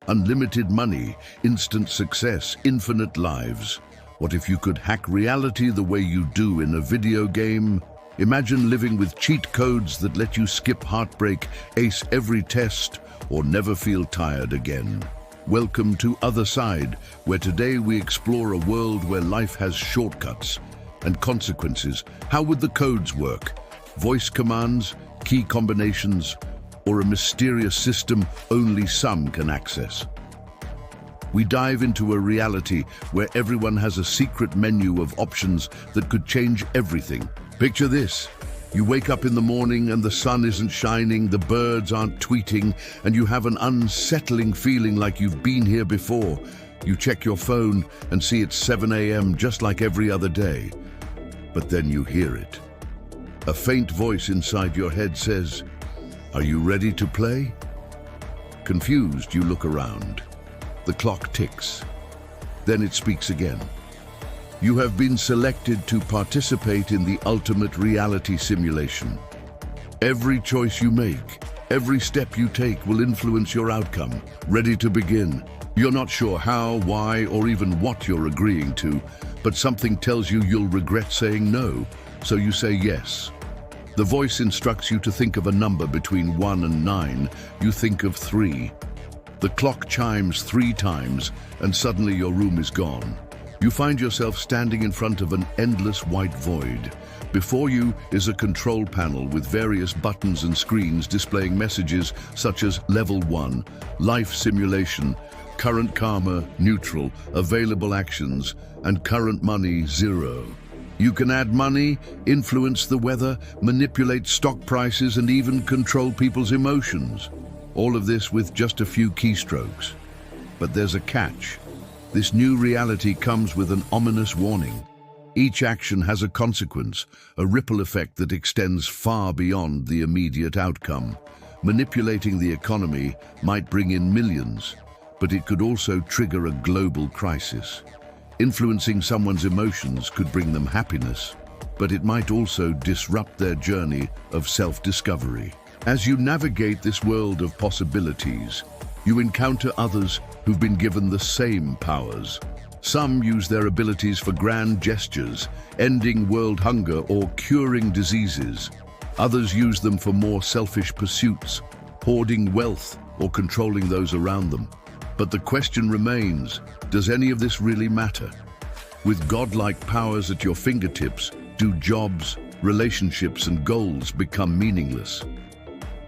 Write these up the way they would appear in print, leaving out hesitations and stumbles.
unlimited money, instant success, infinite lives. What if you could hack reality the way you do in a video game? Imagine living with cheat codes that let you skip heartbreak, ace every test, or never feel tired again. Welcome to Other Side, where today we explore a world where life has shortcuts and consequences. How would the codes work? Voice commands, key combinations, or a mysterious system only some can access? We dive into a reality where everyone has a secret menu of options that could change everything. Picture this. You wake up in the morning and the sun isn't shining, the birds aren't tweeting, and you have an unsettling feeling like you've been here before. You check your phone and see it's 7 a.m. just like every other day. But then you hear it. A faint voice inside your head says, "Are you ready to play?" Confused, you look around. The clock ticks. Then it speaks again. You have been selected to participate in the ultimate reality simulation. Every choice you make, every step you take will influence your outcome. Ready to begin? You're not sure how, why, or even what you're agreeing to, but something tells you you'll regret saying no, so you say yes. The voice instructs you to think of a number between 1 and 9. You think of 3. The clock chimes 3 times, and suddenly your room is gone. You find yourself standing in front of an endless white void. Before you is a control panel with various buttons and screens displaying messages such as Level 1, Life Simulation, Current Karma, Neutral, Available Actions, and Current Money, 0. You can add money, influence the weather, manipulate stock prices, and even control people's emotions. All of this with just a few keystrokes. But there's a catch. This new reality comes with an ominous warning. Each action has a consequence, a ripple effect that extends far beyond the immediate outcome. Manipulating the economy might bring in millions, but it could also trigger a global crisis. Influencing someone's emotions could bring them happiness, but it might also disrupt their journey of self-discovery. As you navigate this world of possibilities, you encounter others who've been given the same powers. Some use their abilities for grand gestures, ending world hunger or curing diseases. Others use them for more selfish pursuits, hoarding wealth or controlling those around them. But the question remains, does any of this really matter? With godlike powers at your fingertips, do jobs, relationships, and goals become meaningless?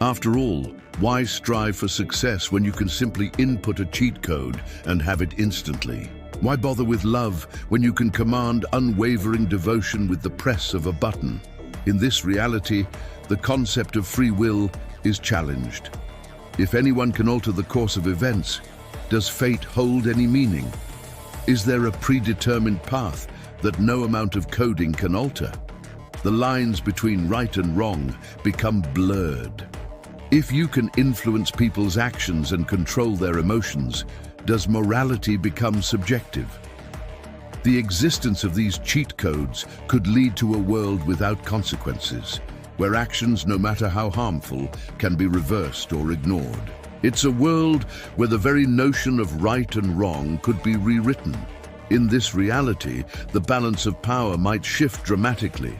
After all, why strive for success when you can simply input a cheat code and have it instantly? Why bother with love when you can command unwavering devotion with the press of a button? In this reality, the concept of free will is challenged. If anyone can alter the course of events, does fate hold any meaning? Is there a predetermined path that no amount of coding can alter? The lines between right and wrong become blurred. If you can influence people's actions and control their emotions, does morality become subjective? The existence of these cheat codes could lead to a world without consequences, where actions, no matter how harmful, can be reversed or ignored. It's a world where the very notion of right and wrong could be rewritten. In this reality, the balance of power might shift dramatically.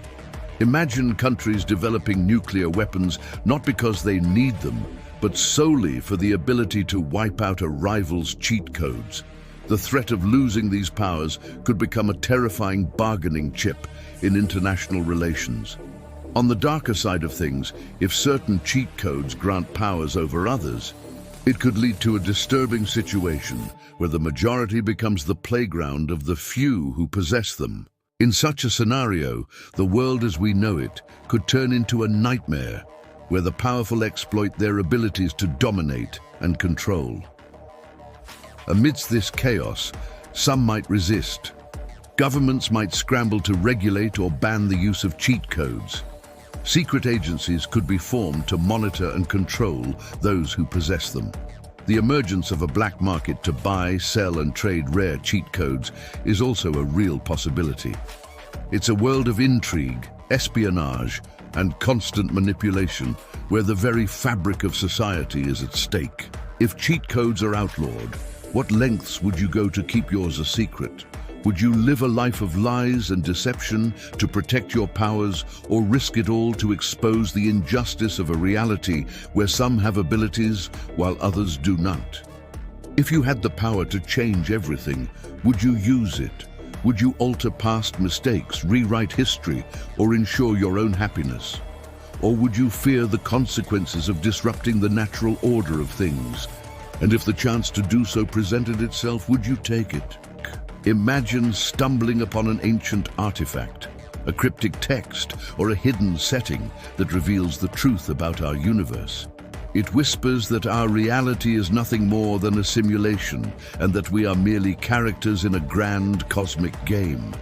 Imagine countries developing nuclear weapons not because they need them, but solely for the ability to wipe out a rival's cheat codes. The threat of losing these powers could become a terrifying bargaining chip in international relations. On the darker side of things, if certain cheat codes grant powers over others, it could lead to a disturbing situation where the majority becomes the playground of the few who possess them. In such a scenario, the world as we know it could turn into a nightmare where the powerful exploit their abilities to dominate and control. Amidst this chaos, some might resist. Governments might scramble to regulate or ban the use of cheat codes. Secret agencies could be formed to monitor and control those who possess them. The emergence of a black market to buy, sell, and trade rare cheat codes is also a real possibility. It's a world of intrigue, espionage, and constant manipulation where the very fabric of society is at stake. If cheat codes are outlawed, what lengths would you go to keep yours a secret? Would you live a life of lies and deception to protect your powers, or risk it all to expose the injustice of a reality where some have abilities while others do not? If you had the power to change everything, would you use it? Would you alter past mistakes, rewrite history, or ensure your own happiness? Or would you fear the consequences of disrupting the natural order of things? And if the chance to do so presented itself, would you take it? Imagine stumbling upon an ancient artifact, a cryptic text, or a hidden setting that reveals the truth about our universe. It whispers that our reality is nothing more than a simulation, and that we are merely characters in a grand cosmic game.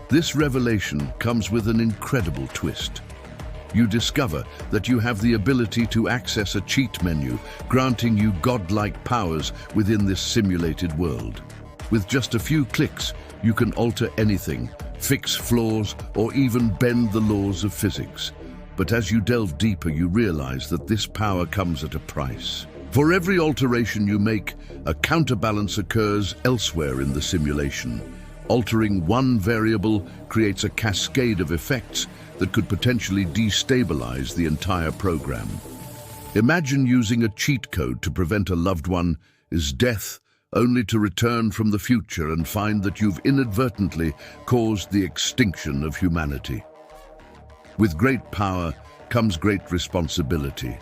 This revelation comes with an incredible twist. You discover that you have the ability to access a cheat menu, granting you godlike powers within this simulated world. With just a few clicks, you can alter anything, fix flaws, or even bend the laws of physics. But as you delve deeper, you realize that this power comes at a price. For every alteration you make, a counterbalance occurs elsewhere in the simulation. Altering one variable creates a cascade of effects that could potentially destabilize the entire program. Imagine using a cheat code to prevent a loved one's death, only to return from the future and find that you've inadvertently caused the extinction of humanity. With great power comes great responsibility.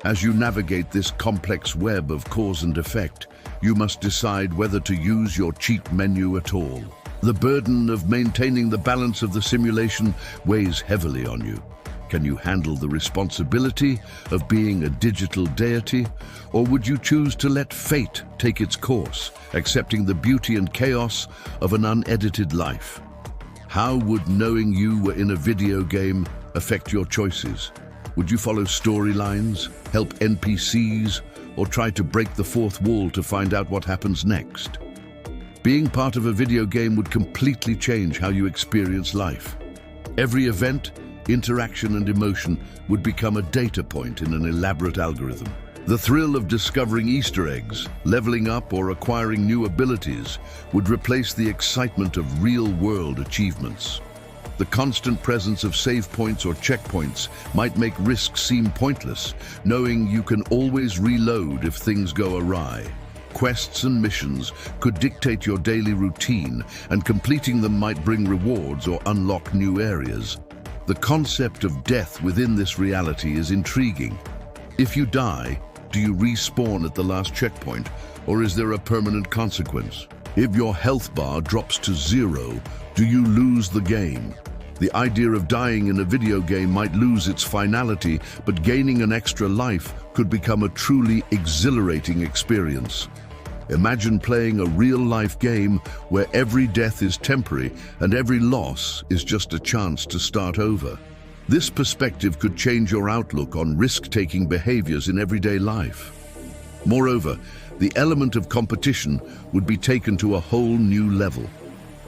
As you navigate this complex web of cause and effect, you must decide whether to use your cheat menu at all. The burden of maintaining the balance of the simulation weighs heavily on you. Can you handle the responsibility of being a digital deity, or would you choose to let fate take its course, accepting the beauty and chaos of an unedited life? How would knowing you were in a video game affect your choices? Would you follow storylines, help NPCs, or try to break the fourth wall to find out what happens next? Being part of a video game would completely change how you experience life. Every event, interaction, and emotion would become a data point in an elaborate algorithm. The thrill of discovering Easter eggs, leveling up, or acquiring new abilities would replace the excitement of real-world achievements. The constant presence of save points or checkpoints might make risks seem pointless, knowing you can always reload if things go awry. Quests and missions could dictate your daily routine, and completing them might bring rewards or unlock new areas. The concept of death within this reality is intriguing. If you die, do you respawn at the last checkpoint, or is there a permanent consequence? If your health bar drops to 0, do you lose the game? The idea of dying in a video game might lose its finality, but gaining an extra life could become a truly exhilarating experience. Imagine playing a real-life game where every death is temporary and every loss is just a chance to start over. This perspective could change your outlook on risk-taking behaviors in everyday life. Moreover, the element of competition would be taken to a whole new level.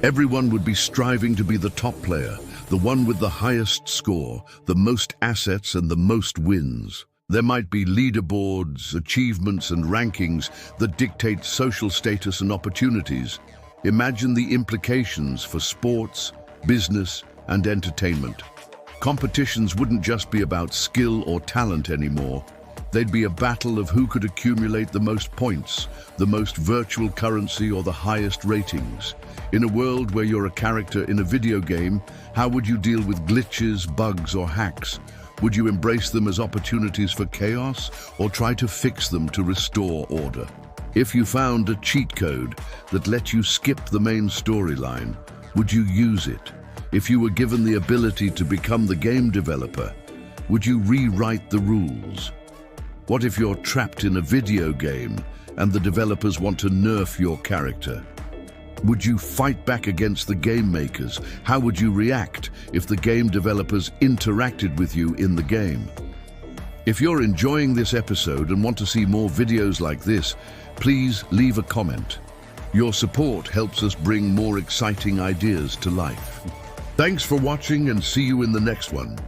Everyone would be striving to be the top player, the one with the highest score, the most assets, and the most wins. There might be leaderboards, achievements, and rankings that dictate social status and opportunities. Imagine the implications for sports, business, and entertainment. Competitions wouldn't just be about skill or talent anymore. They'd be a battle of who could accumulate the most points, the most virtual currency, or the highest ratings. In a world where you're a character in a video game, how would you deal with glitches, bugs, or hacks? Would you embrace them as opportunities for chaos, or try to fix them to restore order? If you found a cheat code that let you skip the main storyline, would you use it? If you were given the ability to become the game developer, would you rewrite the rules? What if you're trapped in a video game and the developers want to nerf your character? Would you fight back against the game makers? How would you react if the game developers interacted with you in the game? If you're enjoying this episode and want to see more videos like this, please leave a comment. Your support helps us bring more exciting ideas to life. Thanks for watching, and see you in the next one.